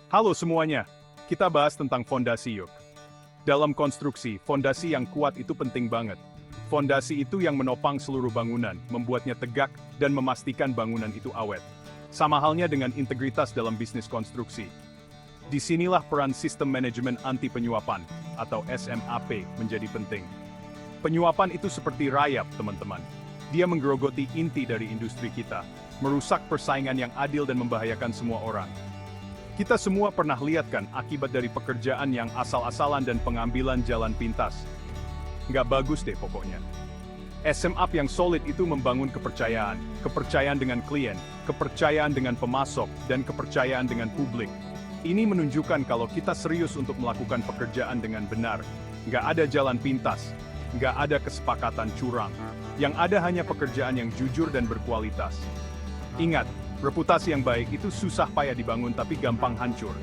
Halo semuanya, kita bahas tentang fondasi yuk. Dalam konstruksi, fondasi yang kuat itu penting banget. Fondasi itu yang menopang seluruh bangunan, membuatnya tegak, dan memastikan bangunan itu awet. Sama halnya dengan integritas dalam bisnis konstruksi. Disinilah peran sistem manajemen anti penyuapan, atau SMAP, menjadi penting. Penyuapan itu seperti rayap, teman-teman. Dia menggerogoti inti dari industri kita, merusak persaingan yang adil dan membahayakan semua orang. Kita semua pernah lihat kan akibat dari pekerjaan yang asal-asalan dan pengambilan jalan pintas. Nggak bagus deh pokoknya. SMAP yang solid itu membangun kepercayaan, kepercayaan dengan klien, kepercayaan dengan pemasok, dan kepercayaan dengan publik. Ini menunjukkan kalau kita serius untuk melakukan pekerjaan dengan benar. Nggak ada jalan pintas, nggak ada kesepakatan curang. Yang ada hanya pekerjaan yang jujur dan berkualitas. Ingat, reputasi yang baik itu susah payah dibangun tapi gampang hancur.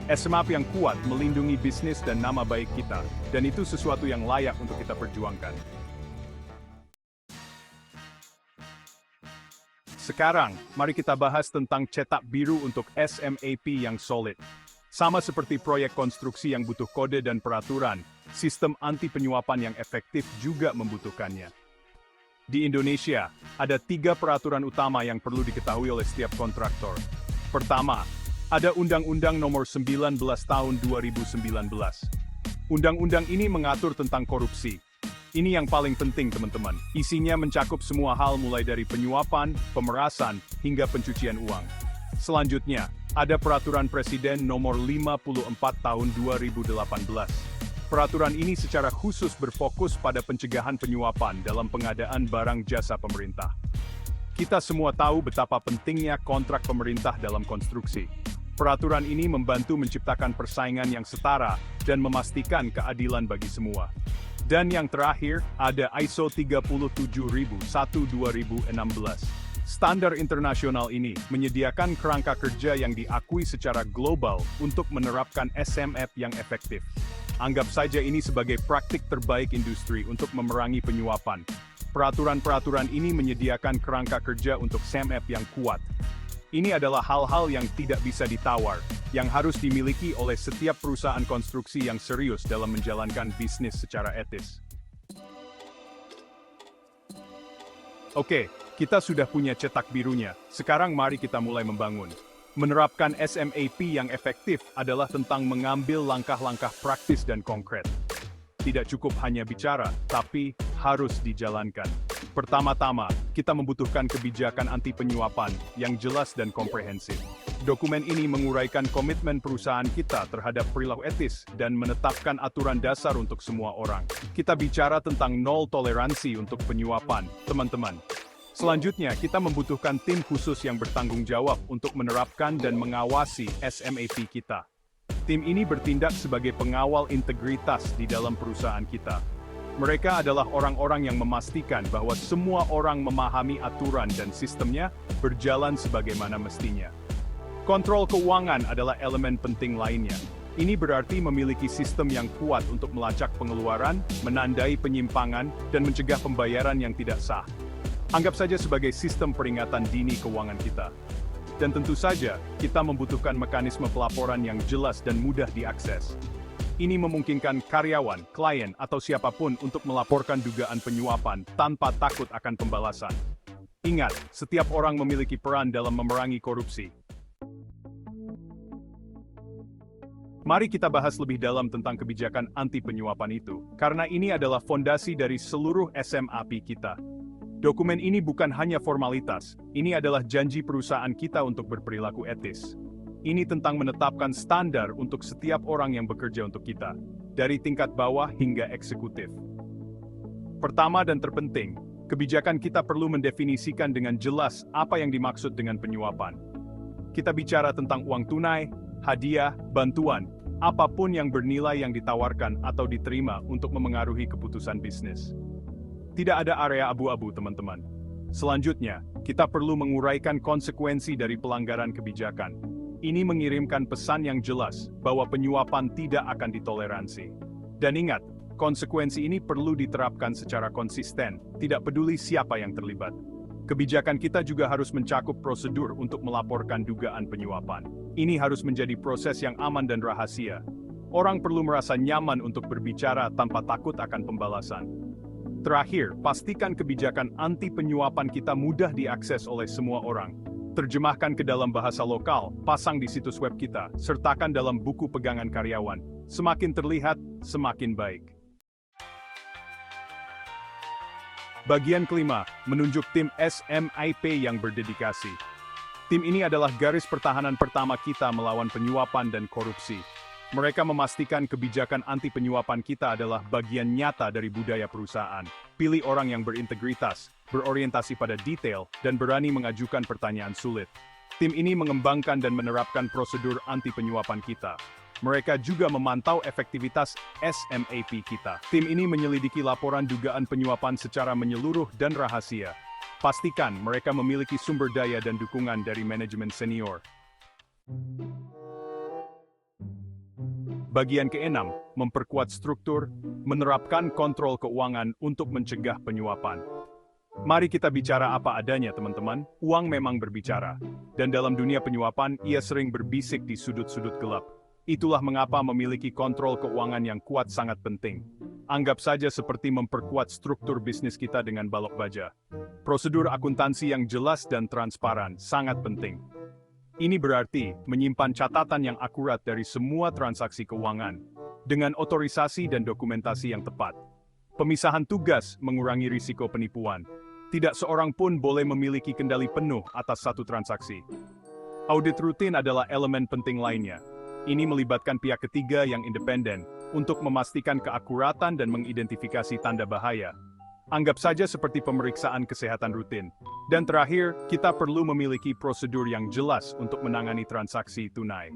SMAP yang kuat melindungi bisnis dan nama baik kita, dan itu sesuatu yang layak untuk kita perjuangkan. Sekarang, mari kita bahas tentang cetak biru untuk SMAP yang solid. Sama seperti proyek konstruksi yang butuh kode dan peraturan, sistem anti penyuapan yang efektif juga membutuhkannya. Di Indonesia, ada 3 peraturan utama yang perlu diketahui oleh setiap kontraktor. Pertama, ada Undang-Undang Nomor 19 Tahun 2019. Undang-undang ini mengatur tentang korupsi. Ini yang paling penting, teman-teman. Isinya mencakup semua hal mulai dari penyuapan, pemerasan, hingga pencucian uang. Selanjutnya, ada Peraturan Presiden Nomor 54 Tahun 2018. Peraturan ini secara khusus berfokus pada pencegahan penyuapan dalam pengadaan barang jasa pemerintah. Kita semua tahu betapa pentingnya kontrak pemerintah dalam konstruksi. Peraturan ini membantu menciptakan persaingan yang setara dan memastikan keadilan bagi semua. Dan yang terakhir, ada ISO 37001-2016. Standar internasional ini menyediakan kerangka kerja yang diakui secara global untuk menerapkan SMAP yang efektif. Anggap saja ini sebagai praktik terbaik industri untuk memerangi penyuapan. Peraturan-peraturan ini menyediakan kerangka kerja untuk SMAP yang kuat. Ini adalah hal-hal yang tidak bisa ditawar, yang harus dimiliki oleh setiap perusahaan konstruksi yang serius dalam menjalankan bisnis secara etis. Oke, kita sudah punya cetak birunya. Sekarang mari kita mulai membangun. Menerapkan SMAP yang efektif adalah tentang mengambil langkah-langkah praktis dan konkret. Tidak cukup hanya bicara, tapi harus dijalankan. Pertama-tama, kita membutuhkan kebijakan anti penyuapan yang jelas dan komprehensif. Dokumen ini menguraikan komitmen perusahaan kita terhadap perilaku etis dan menetapkan aturan dasar untuk semua orang. Kita bicara tentang nol toleransi untuk penyuapan, teman-teman. Selanjutnya, kita membutuhkan tim khusus yang bertanggung jawab untuk menerapkan dan mengawasi SMAP kita. Tim ini bertindak sebagai pengawal integritas di dalam perusahaan kita. Mereka adalah orang-orang yang memastikan bahwa semua orang memahami aturan dan sistemnya berjalan sebagaimana mestinya. Kontrol keuangan adalah elemen penting lainnya. Ini berarti memiliki sistem yang kuat untuk melacak pengeluaran, menandai penyimpangan, dan mencegah pembayaran yang tidak sah. Anggap saja sebagai sistem peringatan dini keuangan kita. Dan tentu saja, kita membutuhkan mekanisme pelaporan yang jelas dan mudah diakses. Ini memungkinkan karyawan, klien, atau siapapun untuk melaporkan dugaan penyuapan tanpa takut akan pembalasan. Ingat, setiap orang memiliki peran dalam memerangi korupsi. Mari kita bahas lebih dalam tentang kebijakan anti penyuapan itu, karena ini adalah fondasi dari seluruh SMAP kita. Dokumen ini bukan hanya formalitas, ini adalah janji perusahaan kita untuk berperilaku etis. Ini tentang menetapkan standar untuk setiap orang yang bekerja untuk kita, dari tingkat bawah hingga eksekutif. Pertama dan terpenting, kebijakan kita perlu mendefinisikan dengan jelas apa yang dimaksud dengan penyuapan. Kita bicara tentang uang tunai, hadiah, bantuan, apapun yang bernilai yang ditawarkan atau diterima untuk memengaruhi keputusan bisnis. Tidak ada area abu-abu, teman-teman. Selanjutnya, kita perlu menguraikan konsekuensi dari pelanggaran kebijakan. Ini mengirimkan pesan yang jelas bahwa penyuapan tidak akan ditoleransi. Dan ingat, konsekuensi ini perlu diterapkan secara konsisten, tidak peduli siapa yang terlibat. Kebijakan kita juga harus mencakup prosedur untuk melaporkan dugaan penyuapan. Ini harus menjadi proses yang aman dan rahasia. Orang perlu merasa nyaman untuk berbicara tanpa takut akan pembalasan. Terakhir, pastikan kebijakan anti penyuapan kita mudah diakses oleh semua orang. Terjemahkan ke dalam bahasa lokal, pasang di situs web kita, sertakan dalam buku pegangan karyawan. Semakin terlihat, semakin baik. Bagian kelima, menunjuk tim SMAP yang berdedikasi. Tim ini adalah garis pertahanan pertama kita melawan penyuapan dan korupsi. Mereka memastikan kebijakan anti penyuapan kita adalah bagian nyata dari budaya perusahaan. Pilih orang yang berintegritas, berorientasi pada detail, dan berani mengajukan pertanyaan sulit. Tim ini mengembangkan dan menerapkan prosedur anti penyuapan kita. Mereka juga memantau efektivitas SMAP kita. Tim ini menyelidiki laporan dugaan penyuapan secara menyeluruh dan rahasia. Pastikan mereka memiliki sumber daya dan dukungan dari manajemen senior. Bagian keenam, memperkuat struktur, menerapkan kontrol keuangan untuk mencegah penyuapan. Mari kita bicara apa adanya, teman-teman. Uang memang berbicara. Dan dalam dunia penyuapan, ia sering berbisik di sudut-sudut gelap. Itulah mengapa memiliki kontrol keuangan yang kuat sangat penting. Anggap saja seperti memperkuat struktur bisnis kita dengan balok baja. Prosedur akuntansi yang jelas dan transparan sangat penting. Ini berarti menyimpan catatan yang akurat dari semua transaksi keuangan, dengan otorisasi dan dokumentasi yang tepat. Pemisahan tugas mengurangi risiko penipuan. Tidak seorang pun boleh memiliki kendali penuh atas satu transaksi. Audit rutin adalah elemen penting lainnya. Ini melibatkan pihak ketiga yang independen untuk memastikan keakuratan dan mengidentifikasi tanda bahaya. Anggap saja seperti pemeriksaan kesehatan rutin. Dan terakhir, kita perlu memiliki prosedur yang jelas untuk menangani transaksi tunai.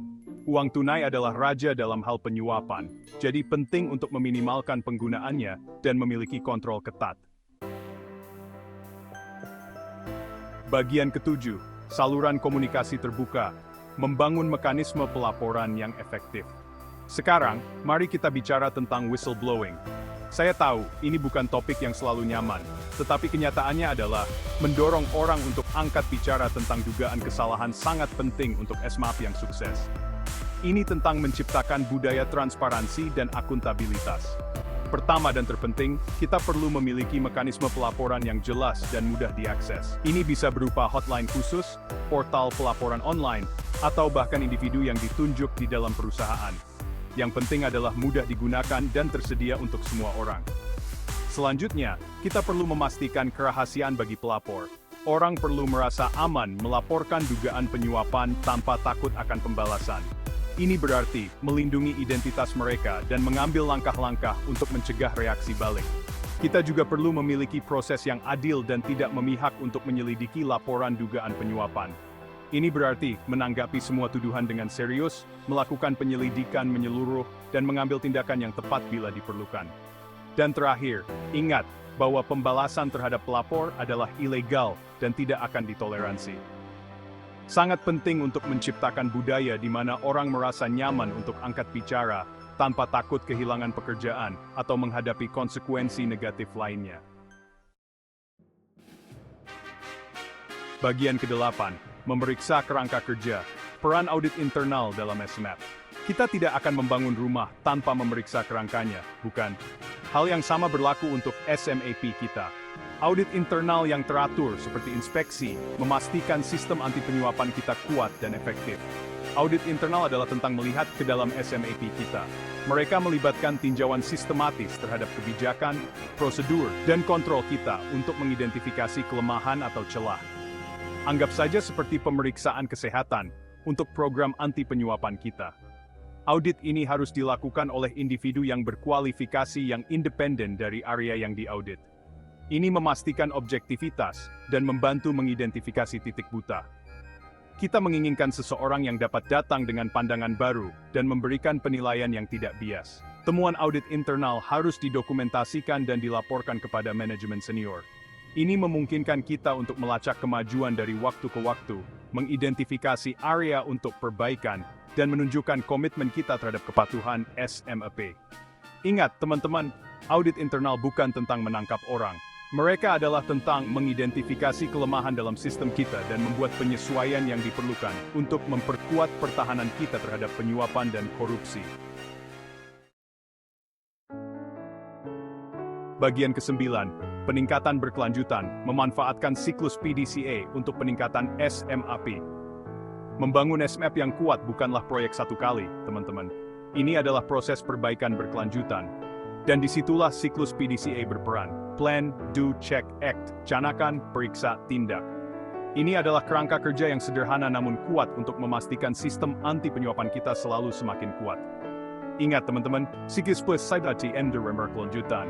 Uang tunai adalah raja dalam hal penyuapan, jadi penting untuk meminimalkan penggunaannya dan memiliki kontrol ketat. Bagian ketujuh, saluran komunikasi terbuka. Membangun mekanisme pelaporan yang efektif. Sekarang, mari kita bicara tentang whistleblowing. Saya tahu, ini bukan topik yang selalu nyaman, tetapi kenyataannya adalah mendorong orang untuk angkat bicara tentang dugaan kesalahan sangat penting untuk SMAP yang sukses. Ini tentang menciptakan budaya transparansi dan akuntabilitas. Pertama dan terpenting, kita perlu memiliki mekanisme pelaporan yang jelas dan mudah diakses. Ini bisa berupa hotline khusus, portal pelaporan online, atau bahkan individu yang ditunjuk di dalam perusahaan. Yang penting adalah mudah digunakan dan tersedia untuk semua orang. Selanjutnya, kita perlu memastikan kerahasiaan bagi pelapor. Orang perlu merasa aman melaporkan dugaan penyuapan tanpa takut akan pembalasan. Ini berarti melindungi identitas mereka dan mengambil langkah-langkah untuk mencegah reaksi balik. Kita juga perlu memiliki proses yang adil dan tidak memihak untuk menyelidiki laporan dugaan penyuapan. Ini berarti menanggapi semua tuduhan dengan serius, melakukan penyelidikan menyeluruh, dan mengambil tindakan yang tepat bila diperlukan. Dan terakhir, ingat bahwa pembalasan terhadap pelapor adalah ilegal dan tidak akan ditoleransi. Sangat penting untuk menciptakan budaya di mana orang merasa nyaman untuk angkat bicara, tanpa takut kehilangan pekerjaan atau menghadapi konsekuensi negatif lainnya. Bagian ke-8, memeriksa kerangka kerja, peran audit internal dalam SMAP. Kita tidak akan membangun rumah tanpa memeriksa kerangkanya, bukan? Hal yang sama berlaku untuk SMAP kita. Audit internal yang teratur seperti inspeksi, memastikan sistem anti penyuapan kita kuat dan efektif. Audit internal adalah tentang melihat ke dalam SMAP kita. Mereka melibatkan tinjauan sistematis terhadap kebijakan, prosedur, dan kontrol kita untuk mengidentifikasi kelemahan atau celah. Anggap saja seperti pemeriksaan kesehatan untuk program anti penyuapan kita. Audit ini harus dilakukan oleh individu yang berkualifikasi yang independen dari area yang diaudit. Ini memastikan objektivitas dan membantu mengidentifikasi titik buta. Kita menginginkan seseorang yang dapat datang dengan pandangan baru dan memberikan penilaian yang tidak bias. Temuan audit internal harus didokumentasikan dan dilaporkan kepada manajemen senior. Ini memungkinkan kita untuk melacak kemajuan dari waktu ke waktu, mengidentifikasi area untuk perbaikan, dan menunjukkan komitmen kita terhadap kepatuhan SMAP. Ingat, teman-teman, audit internal bukan tentang menangkap orang, Mereka adalah tentang mengidentifikasi kelemahan dalam sistem kita dan membuat penyesuaian yang diperlukan untuk memperkuat pertahanan kita terhadap penyuapan dan korupsi. Bagian ke-9, peningkatan berkelanjutan, memanfaatkan siklus PDCA untuk peningkatan SMAP. Membangun SMAP yang kuat bukanlah proyek satu kali, teman-teman. Ini adalah proses perbaikan berkelanjutan. Dan disitulah siklus PDCA berperan. Plan, do, check, act. Canakan, periksa, tindak. Ini adalah kerangka kerja yang sederhana namun kuat untuk memastikan sistem anti penyuapan kita selalu semakin kuat. Ingat teman-teman, siklus PDCA berkelanjutan.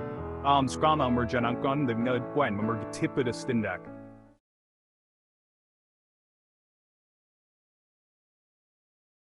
Sekarang menjalankan dengan poin memerhatikan tindak.